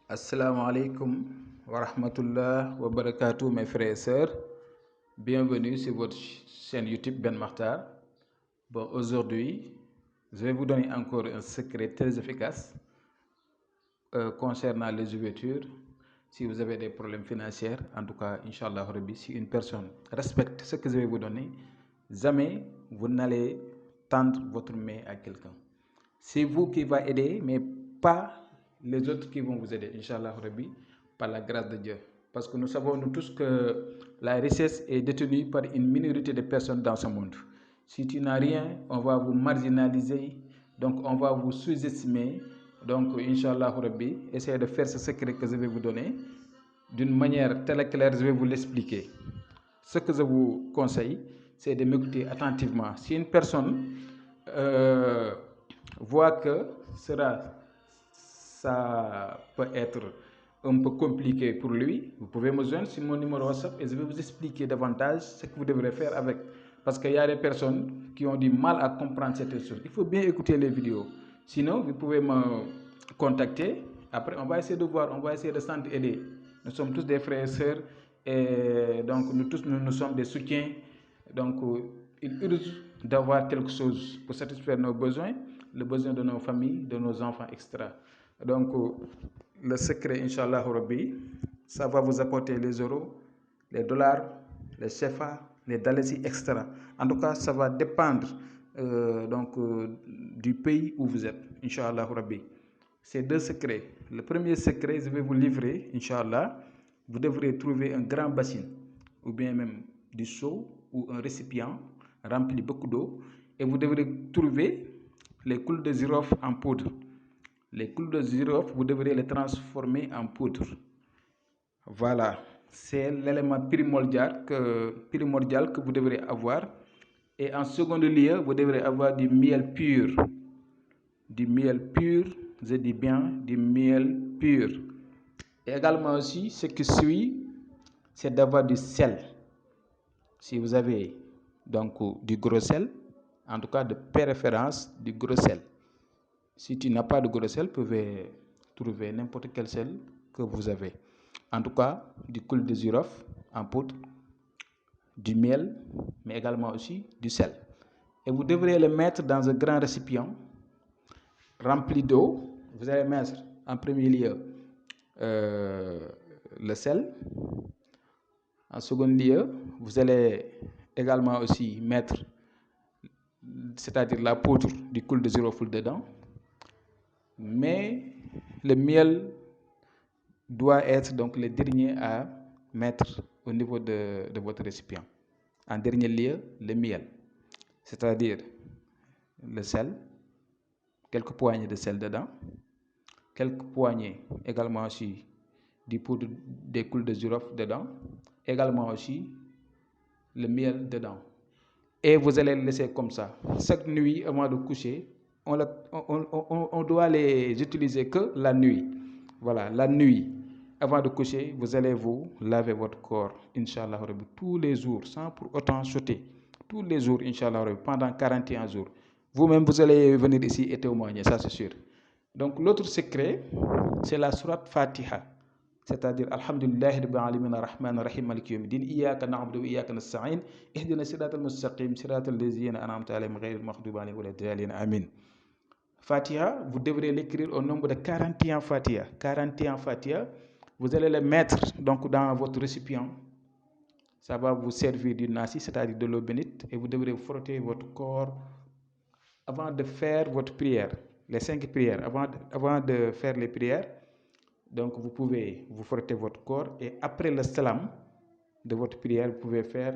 Assalamu alaikum wa rahmatullah wa barakatuh mes frères et sœurs. Bienvenue sur votre chaîne YouTube Ben Makhtar. Bon, aujourd'hui, je vais vous donner encore un secret très efficace concernant les ouvertures. Si vous avez des problèmes financiers, en tout cas, Inch'Allah Rabbi, si une personne respecte ce que je vais vous donner, jamais vous n'allez tendre votre main à quelqu'un. C'est vous qui va aider, mais pas les autres qui vont vous aider, Inch'Allah Rabbi, par la grâce de Dieu. Parce que nous savons nous tous que la richesse est détenue par une minorité de personnes dans ce monde. Si tu n'as rien, on va vous marginaliser, donc on va vous sous-estimer. Donc, Inch'Allah Rabbi, essayez de faire ce secret que je vais vous donner. D'une manière telle claire, je vais vous l'expliquer. Ce que je vous conseille, c'est de m'écouter attentivement. Si une personne voit que ça peut être un peu compliqué pour lui, vous pouvez me joindre sur mon numéro WhatsApp et je vais vous expliquer davantage ce que vous devrez faire avec. Parce qu'il y a des personnes qui ont du mal à comprendre cette chose. Il faut bien écouter les vidéos. Sinon, vous pouvez me contacter. Après, on va essayer de voir, on va essayer de s'aider. Nous sommes tous des frères et sœurs et donc nous sommes des soutiens. Donc, il urge d'avoir quelque chose pour satisfaire nos besoins, le besoin de nos familles, de nos enfants, etc. Donc, le secret, Inch'Allah Rabbi, ça va vous apporter les euros, les dollars, les CFA, les dalasi, etc. En tout cas, ça va dépendre du pays où vous êtes, Inch'Allah Rabbi. Ces deux secrets. Le premier secret, je vais vous livrer, Inch'Allah. Vous devrez trouver un grand bassin, ou bien même du seau ou un récipient rempli beaucoup d'eau, et vous devrez trouver les clous de girofle en poudre. Les clous de girofle, vous devrez les transformer en poudre. Voilà, c'est l'élément primordial que vous devrez avoir. Et en second lieu, vous devrez avoir du miel pur. Du miel pur, je dis bien du miel pur. Et également aussi, ce qui suit, c'est d'avoir du sel. Si vous avez donc du gros sel, en tout cas de préférence du gros sel. Si tu n'as pas de gros sel, vous pouvez trouver n'importe quel sel que vous avez. En tout cas, du clou de girofle en poudre, du miel, mais également aussi du sel. Et vous devrez le mettre dans un grand récipient rempli d'eau. Vous allez mettre en premier lieu le sel. En second lieu, vous allez également aussi mettre, c'est-à-dire la poudre du clou de girofle dedans. Mais le miel doit être donc le dernier à mettre au niveau de votre récipient. En dernier lieu, le miel, c'est-à-dire le sel, quelques poignées de sel dedans, quelques poignées également aussi du poudre des clous de girofle dedans, également aussi le miel dedans. Et vous allez le laisser comme ça. Chaque nuit avant de coucher, on doit les utiliser que la nuit. Voilà, la nuit. Avant de coucher, vous allez vous laver votre corps, Inch'Allah, tous les jours, sans pour autant sauter. Tous les jours, Inch'Allah, pendant 41 jours. Vous-même, vous allez venir ici et témoigner, ça c'est sûr. Donc, l'autre secret, c'est la sourate Fatiha. C'est-à-dire, Alhamdulillah, Rabbil Alamin, Ar-Rahman, Ar-Rahim, Maliki Yawmiddin, Iyyaka na'budu wa iyyaka nasta'in, Ihdina siratal mustaqim, siratal ladzina an'amta alayhim, ghayril maghdubi alayhim waladdallin. Amin. Fatiha, vous devrez l'écrire au nombre de 41 Fatiha. 41 Fatiha, vous allez les mettre donc dans votre récipient. Ça va vous servir du nasi, c'est-à-dire de l'eau bénite, et vous devrez frotter votre corps avant de faire votre prière. Les 5 prières, avant de faire les prières. Donc, vous pouvez vous frotter votre corps et après le salam de votre prière, vous pouvez faire,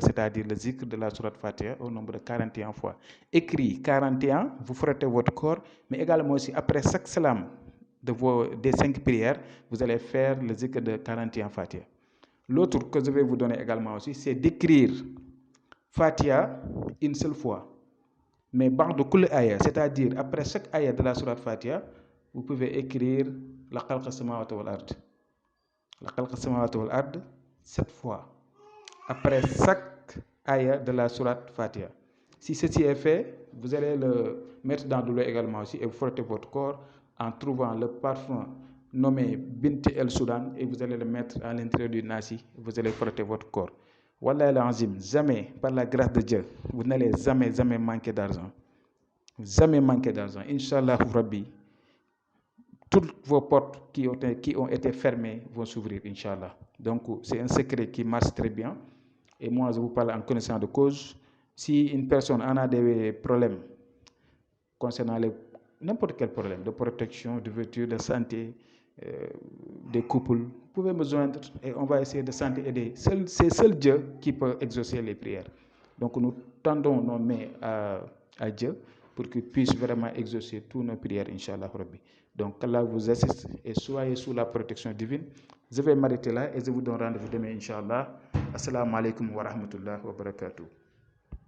c'est-à-dire le zikr de la sourate Fatiha au nombre de 41 fois. Écrit 41, vous frottez votre corps, mais également aussi après chaque salam des 5 prières, vous allez faire le zikr de 41 Fatiha. L'autre que je vais vous donner également aussi, c'est d'écrire Fatiha une seule fois. Mais ba'da kulli aya, c'est-à-dire après chaque ayah de la sourate Fatiha, vous pouvez écrire la khalqa samawati wal ard. La khalqa samawati wal ard 7 fois. Après chaque ayah de la sourate Fatiha. Si ceci est fait, vous allez le mettre dans de l'eau également aussi et vous frottez votre corps en trouvant le parfum nommer Binti El Soudan et vous allez le mettre à l'intérieur du nasi, vous allez frotter votre corps. Wallah al-azim, jamais, par la grâce de Dieu, vous n'allez jamais manquer d'argent. Jamais manquer d'argent. Inch'Allah Rabbi, toutes vos portes qui ont été fermées vont s'ouvrir, Inch'Allah. Donc, c'est un secret qui marche très bien. Et moi, je vous parle en connaissance de cause. Si une personne en a des problèmes concernant n'importe quel problème de protection, de vertu, de santé, des couples, vous pouvez me joindre et on va essayer de s'aider. C'est seul Dieu qui peut exaucer les prières. Donc, nous tendons nos mains à Dieu pour qu'il puisse vraiment exaucer toutes nos prières, Inch'Allah Rabbi. Donc, qu'Allah vous assiste et soyez sous la protection divine. Je vais m'arrêter là et je vous donne rendez-vous demain, Inch'Allah. Assalamu alaikum wa rahmatullahi wa barakatuh.